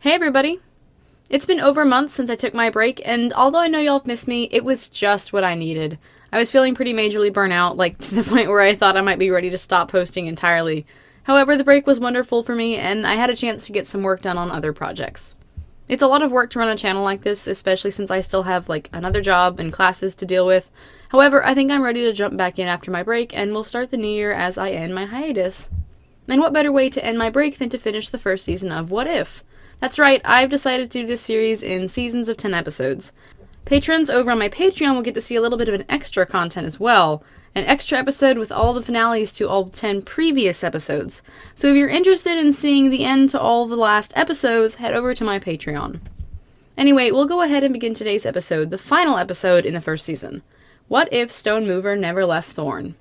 Hey everybody! It's been over a month since I took my break, and although I know y'all have missed me, it was just what I needed. I was feeling pretty majorly burnt out, like to the point where I thought I might be ready to stop posting entirely. However, the break was wonderful for me, and I had a chance to get some work done on other projects. It's a lot of work to run a channel like this, especially since I still have, another job and classes to deal with. However, I think I'm ready to jump back in after my break, and we'll start the new year as I end my hiatus. And what better way to end my break than to finish the first season of What If? That's right, I've decided to do this series in seasons of 10 episodes. Patrons over on my Patreon will get to see a little bit of an extra content as well. An extra episode with all the finales to all 10 previous episodes. So if you're interested in seeing the end to all the last episodes, head over to my Patreon. Anyway, we'll go ahead and begin today's episode, the final episode in the first season. What if Stone Mover never left Thorn?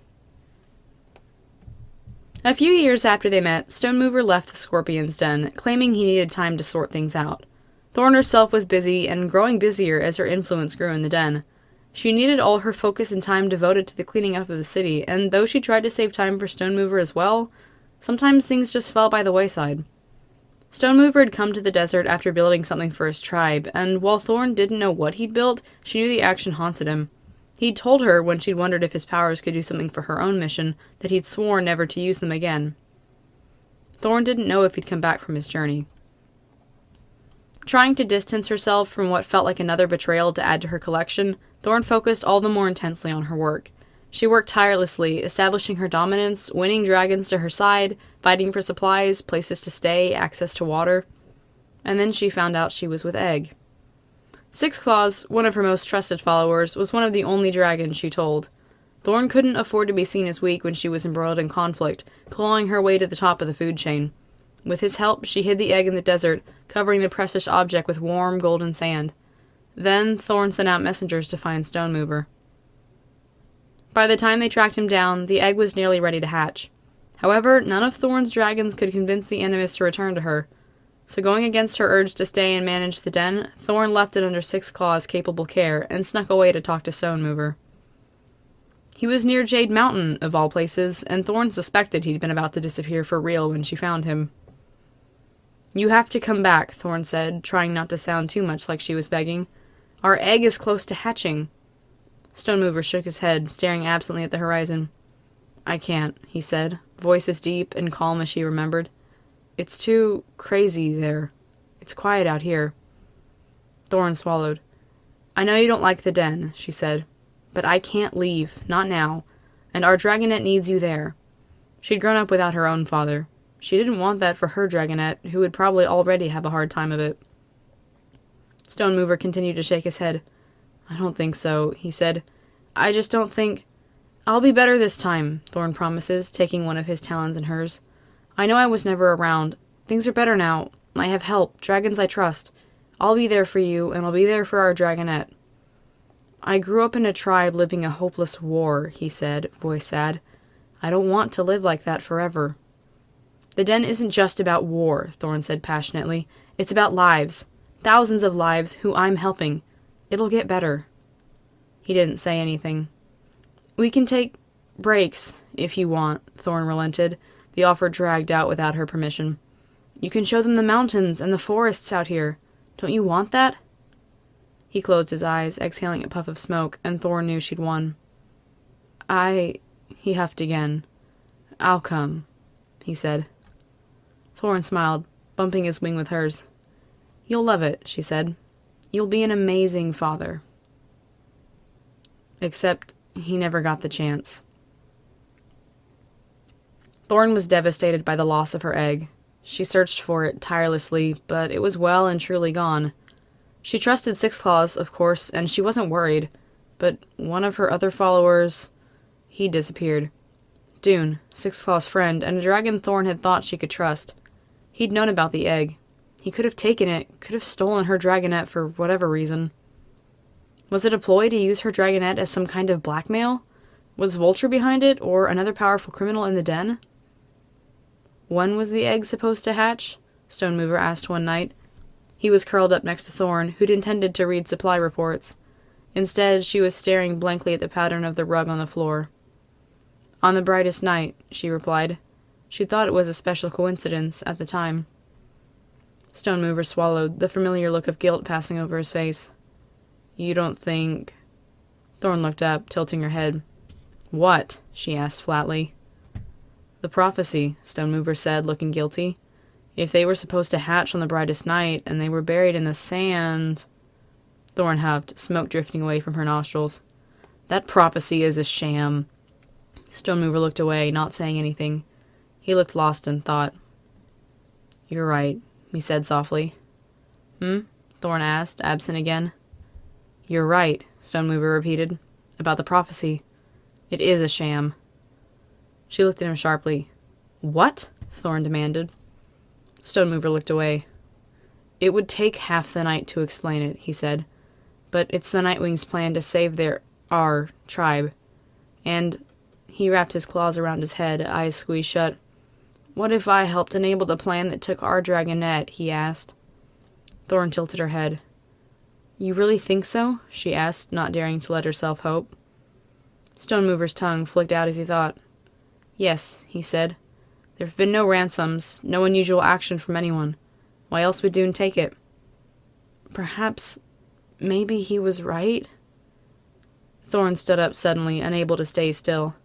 A few years after they met, Stone Mover left the Scorpion's den, claiming he needed time to sort things out. Thorn herself was busy, and growing busier as her influence grew in the den. She needed all her focus and time devoted to the cleaning up of the city, and though she tried to save time for Stone Mover as well, sometimes things just fell by the wayside. Stone Mover had come to the desert after building something for his tribe, and while Thorn didn't know what he'd built, she knew the action haunted him. He'd told her, when she'd wondered if his powers could do something for her own mission, that he'd sworn never to use them again. Thorn didn't know if he'd come back from his journey. Trying to distance herself from what felt like another betrayal to add to her collection, Thorn focused all the more intensely on her work. She worked tirelessly, establishing her dominance, winning dragons to her side, fighting for supplies, places to stay, access to water. And then she found out she was with Egg. Six Claws, one of her most trusted followers, was one of the only dragons she told. Thorn couldn't afford to be seen as weak when she was embroiled in conflict, clawing her way to the top of the food chain. With his help, she hid the egg in the desert, covering the precious object with warm, golden sand. Then, Thorn sent out messengers to find Stone Mover. By the time they tracked him down, the egg was nearly ready to hatch. However, none of Thorn's dragons could convince the Animus to return to her. So going against her urge to stay and manage the den, Thorn left it under Six Claws' capable care and snuck away to talk to Stone Mover. He was near Jade Mountain, of all places, and Thorn suspected he'd been about to disappear for real when she found him. "You have to come back," Thorn said, trying not to sound too much like she was begging. "Our egg is close to hatching." Stone Mover shook his head, staring absently at the horizon. "I can't," he said, voice as deep and calm as she remembered. "It's too crazy there. It's quiet out here." Thorn swallowed. "I know you don't like the den," she said, "but I can't leave, not now, and our dragonette needs you there." She'd grown up without her own father. She didn't want that for her dragonette, who would probably already have a hard time of it. Stone Mover continued to shake his head. "I don't think so," he said. "I just don't think—" "I'll be better this time," Thorn promises, taking one of his talons in hers. "I know I was never around. Things are better now. I have help, dragons I trust. I'll be there for you, and I'll be there for our dragonette." "I grew up in a tribe living a hopeless war," he said, voice sad. "I don't want to live like that forever." "The den isn't just about war," Thorn said passionately. "It's about lives. Thousands of lives who I'm helping. It'll get better." He didn't say anything. "We can take breaks, if you want," Thorn relented, the offer dragged out without her permission. "You can show them the mountains and the forests out here. Don't you want that?" He closed his eyes, exhaling a puff of smoke, and Thorn knew she'd won. He huffed again. "I'll come," he said. Thorn smiled, bumping his wing with hers. "You'll love it," she said. "You'll be an amazing father." Except he never got the chance. Thorn was devastated by the loss of her egg. She searched for it tirelessly, but it was well and truly gone. She trusted Six Claws, of course, and she wasn't worried, but one of her other followers, he disappeared. Dune, Six Claws' friend, and a dragon Thorn had thought she could trust. He'd known about the egg. He could have taken it, could have stolen her dragonette for whatever reason. Was it a ploy to use her dragonette as some kind of blackmail? Was Vulture behind it, or another powerful criminal in the den? "When was the egg supposed to hatch?" Stone Mover asked one night. He was curled up next to Thorn, who'd intended to read supply reports. Instead, she was staring blankly at the pattern of the rug on the floor. "On the brightest night," she replied. She thought it was a special coincidence at the time. Stone Mover swallowed, the familiar look of guilt passing over his face. You don't think... Thorn looked up, tilting her head. What? She asked flatly. The prophecy, Stone Mover said, looking guilty. If they were supposed to hatch on the brightest night, and they were buried in the sand... Thorn huffed, smoke drifting away from her nostrils. That prophecy is a sham. Stone Mover looked away, not saying anything. He looked lost in thought. You're right, he said softly. Thorn asked, absent again. You're right, Stone Mover repeated. About the prophecy. It is a sham. She looked at him sharply. What? Thorn demanded. Stone Mover looked away. It would take half the night to explain it, he said. But it's the Nightwing's plan to save our tribe. And he wrapped his claws around his head, eyes squeezed shut. What if I helped enable the plan that took our dragonette? He asked. Thorn tilted her head. You really think so? She asked, not daring to let herself hope. Stone Mover's tongue flicked out as he thought. Yes, he said. There have been no ransoms, no unusual action from anyone. Why else would Dune take it? Perhaps, maybe he was right? Thorn stood up suddenly, unable to stay still.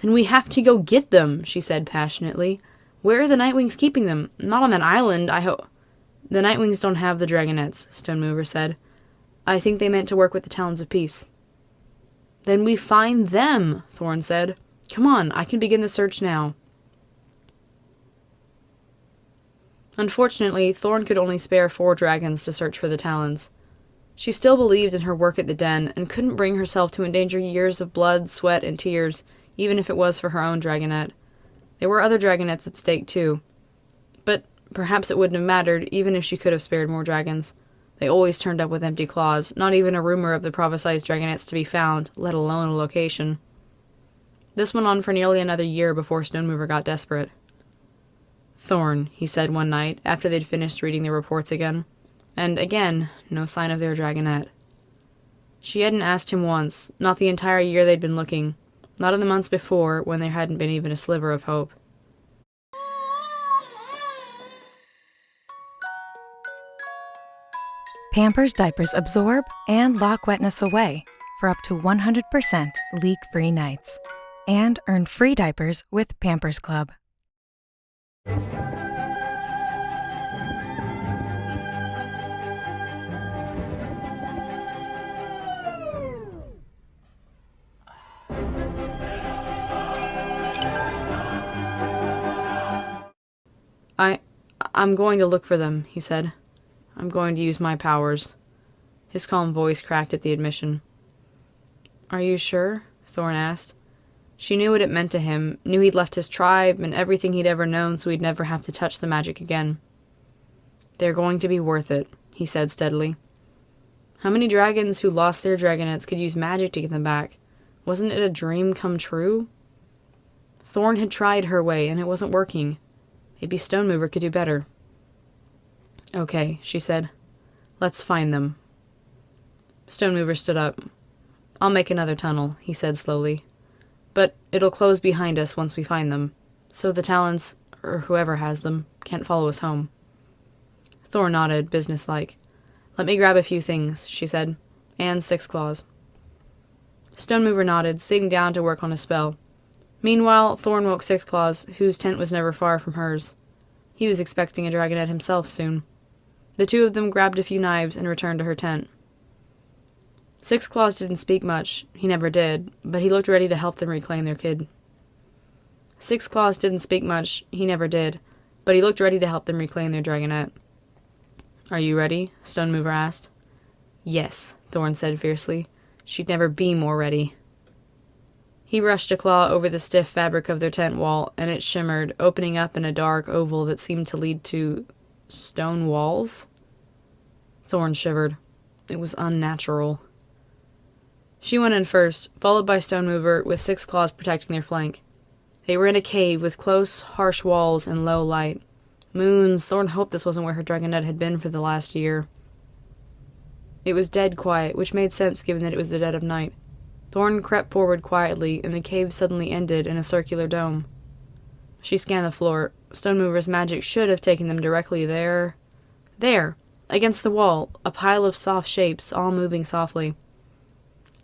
Then we have to go get them, she said passionately. Where are the Nightwings keeping them? Not on that island, I hope. The Nightwings don't have the dragonettes, Stone Mover said. I think they meant to work with the Talons of Peace. Then we find them, Thorn said. Come on, I can begin the search now. Unfortunately, Thorn could only spare 4 dragons to search for the Talons. She still believed in her work at the Den, and couldn't bring herself to endanger years of blood, sweat, and tears, even if it was for her own dragonette. There were other dragonettes at stake, too. But perhaps it wouldn't have mattered, even if she could have spared more dragons. They always turned up with empty claws, not even a rumor of the prophesied dragonettes to be found, let alone a location. This went on for nearly another year before Stone Mover got desperate. Thorn, he said one night, after they'd finished reading the reports again. And again, no sign of their dragonette. She hadn't asked him once, not the entire year they'd been looking, not in the months before, when there hadn't been even a sliver of hope. Pampers diapers absorb and lock wetness away for up to 100% leak-free nights. And earn free diapers with Pampers Club. I'm going to look for them, he said. I'm going to use my powers. His calm voice cracked at the admission. Are you sure? Thorn asked. She knew what it meant to him, knew he'd left his tribe and everything he'd ever known so he'd never have to touch the magic again. They're going to be worth it, he said steadily. How many dragons who lost their dragonettes could use magic to get them back? Wasn't it a dream come true? Thorn had tried her way, and it wasn't working. Maybe Stone Mover could do better. Okay, she said. Let's find them. Stone Mover stood up. I'll make another tunnel, he said slowly. But it'll close behind us once we find them, so the Talons, or whoever has them, can't follow us home. Thorn nodded, businesslike. Let me grab a few things, she said, and 6 claws. Stone Mover nodded, sitting down to work on a spell. Meanwhile, Thorn woke 6 Claws, whose tent was never far from hers. He was expecting a dragonette himself soon. The two of them grabbed a few knives and returned to her tent. 6 Claws didn't speak much, he never did, but he looked ready to help them reclaim their kid. 6 Claws didn't speak much, he never did, but he looked ready to help them reclaim their dragonette. Are you ready? Stone Mover asked. Yes, Thorn said fiercely. She'd never be more ready. He brushed a claw over the stiff fabric of their tent wall, and it shimmered, opening up in a dark oval that seemed to lead to stone walls. Thorn shivered. It was unnatural. She went in first, followed by Stone Mover, with 6 Claws protecting their flank. They were in a cave with close, harsh walls and low light. Moons, Thorn hoped this wasn't where her dragonette had been for the last year. It was dead quiet, which made sense given that it was the dead of night. Thorn crept forward quietly, and the cave suddenly ended in a circular dome. She scanned the floor. Stone Mover's magic should have taken them directly there. There, against the wall, a pile of soft shapes, all moving softly.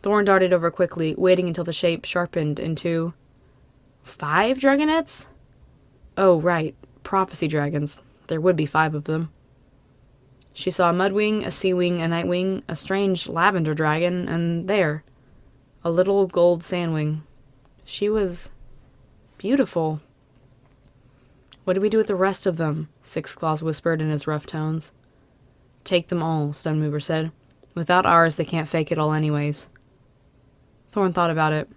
Thorn darted over quickly, waiting until the shape sharpened into 5 dragonets? Oh, right, prophecy dragons. There would be 5 of them. She saw a mudwing, a seawing, a nightwing, a strange lavender dragon, and there, a little gold sandwing. She was beautiful. What do we do with the rest of them? Six Claws whispered in his rough tones. Take them all, Stonemover said. Without ours, they can't fake it all anyways. Thorn thought about it.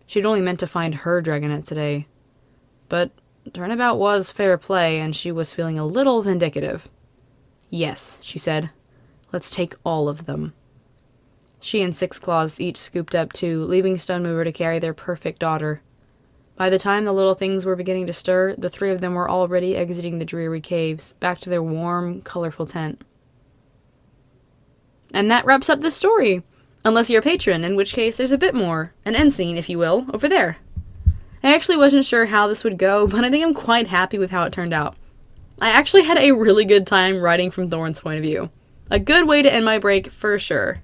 She'd only meant to find her dragonet today. But turnabout was fair play, and she was feeling a little vindicative. Yes, she said. Let's take all of them. She and Six Claws each scooped up 2, leaving Stonemover to carry their perfect daughter. By the time the little things were beginning to stir, the 3 of them were already exiting the dreary caves, back to their warm, colorful tent. And that wraps up this story. Unless you're a patron, in which case there's a bit more. An end scene, if you will, over there. I actually wasn't sure how this would go, but I think I'm quite happy with how it turned out. I actually had a really good time writing from Thorn's point of view. A good way to end my break, for sure.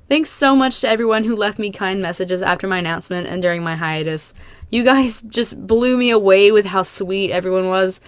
Thanks so much to everyone who left me kind messages after my announcement and during my hiatus. You guys just blew me away with how sweet everyone was.